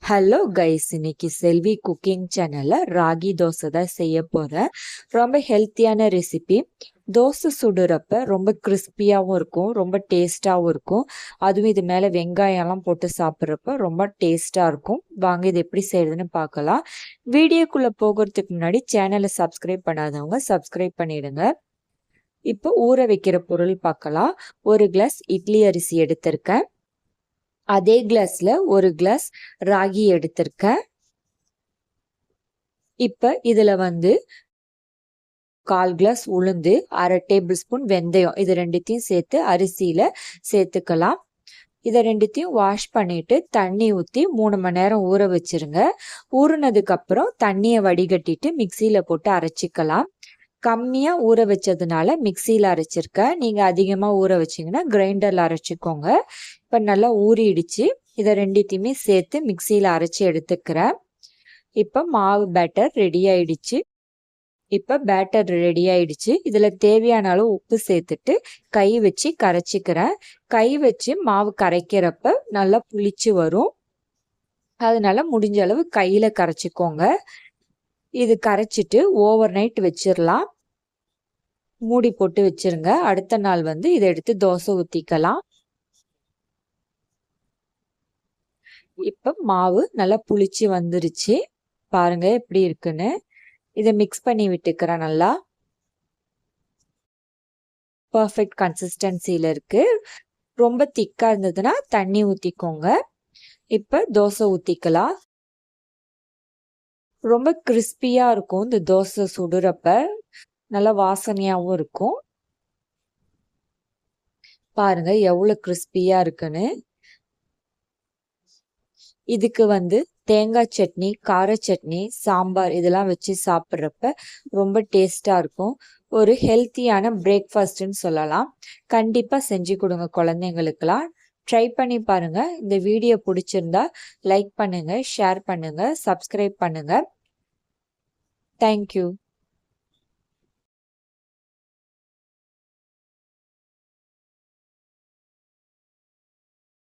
Hello guys, இன்னைக்கு செல்வி cooking சேனல்ல ராகி தோசை தான் செய்ய போறேன். ரொம்ப ஹெல்த்தியான ரெசிபி. தோசை சுடுறப்ப ரொம்ப கிறிஸ்பியாகவும் இருக்கும், ரொம்ப டேஸ்டாகவும் இருக்கும். அதுவும் இது மேலே வெங்காயம்லாம் போட்டு சாப்பிட்றப்ப ரொம்ப டேஸ்டாக இருக்கும். வாங்க இது எப்படி செய்யறதுன்னு பார்க்கலாம். வீடியோக்குள்ளே போகிறதுக்கு முன்னாடி சேனலை சப்ஸ்கிரைப் பண்ணாதவங்க சப்ஸ்கிரைப் பண்ணிடுங்க. இப்போ ஊற வைக்கிற பொருள் பார்க்கலாம். 1 கிளாஸ் இட்லி அரிசி எடுத்திருக்கேன். அதே கிளாஸ்ல 1 கிளாஸ் ராகி எடுத்திருக்கேன். இப்ப இதுல 1/4 கிளாஸ் உளுந்து, 1/2 டேபிள் ஸ்பூன் வெந்தயம், இது ரெண்டுத்தையும் சேர்த்து அரிசியில சேர்த்துக்கலாம். இதை ரெண்டுத்தையும் வாஷ் பண்ணிட்டு தண்ணி ஊற்றி 3 மணி நேரம் ஊற வச்சிருங்க. ஊறினதுக்கு அப்புறம் தண்ணியை வடிகட்டிட்டு மிக்சியில போட்டு அரைச்சிக்கலாம். கம்மியா ஊற வச்சதுனால மிக்சியில அரைச்சிருக்கேன். நீங்க அதிகமா ஊற வச்சீங்கன்னா கிரைண்டர்ல அரைச்சிக்கோங்க. இப்ப நல்லா ஊறிடுச்சு. இதை ரெண்டுத்தையுமே சேர்த்து மிக்சியில அரைச்சி எடுத்துக்கிறேன். இப்ப மாவு பேட்டர் ரெடி ஆயிடுச்சு. இதுல தேவையான அளவு உப்பு சேர்த்துட்டு கை வச்சு கரைச்சிக்கிறேன். கை வச்சு மாவு கரைக்கிறப்ப நல்லா புளிச்சு வரும். அதனால முடிஞ்ச அளவு கையில கரைச்சிக்கோங்க. இது கரைச்சிட்டு ஓவர் நைட் வச்சிடலாம். மூடி போட்டு வச்சிருங்க. அடுத்த நாள் இதை எடுத்து தோசை ஊத்திக்கலாம். இப்ப மாவு நல்லா புளிச்சு வந்துருச்சு. பாருங்க எப்படி இருக்குன்னு. இதை மிக்ஸ் பண்ணி விட்டுக்கிறேன். நல்லா பர்ஃபெக்ட் கன்சிஸ்டன்சில இருக்கு. ரொம்ப திக்கா இருந்ததுன்னா தண்ணி ஊத்திக்கோங்க. இப்ப தோசை ஊத்திக்கலாம். ரொம்ப கிறிஸ்பியா இருக்கும் இந்த தோசை சுடுறப்ப. நல்லா வாசனையாவும் இருக்கும். பாருங்க எவ்வளவு கிறிஸ்பியா இருக்குன்னு. இதுக்கு தேங்காய் சட்னி, கார சட்னி, சாம்பார் இதெல்லாம் வச்சு சாப்பிட்றப்ப ரொம்ப டேஸ்டா இருக்கும். ஒரு ஹெல்த்தியான பிரேக்ஃபாஸ்ட்னு சொல்லலாம். கண்டிப்பா செஞ்சு கொடுங்க குழந்தைங்களுக்கெல்லாம். ட்ரை பண்ணி பாருங்க. இந்த வீடியோ பிடிச்சிருந்தா லைக் பண்ணுங்க, ஷேர் பண்ணுங்க, சப்ஸ்கிரைப் பண்ணுங்க. தேங்க்யூ.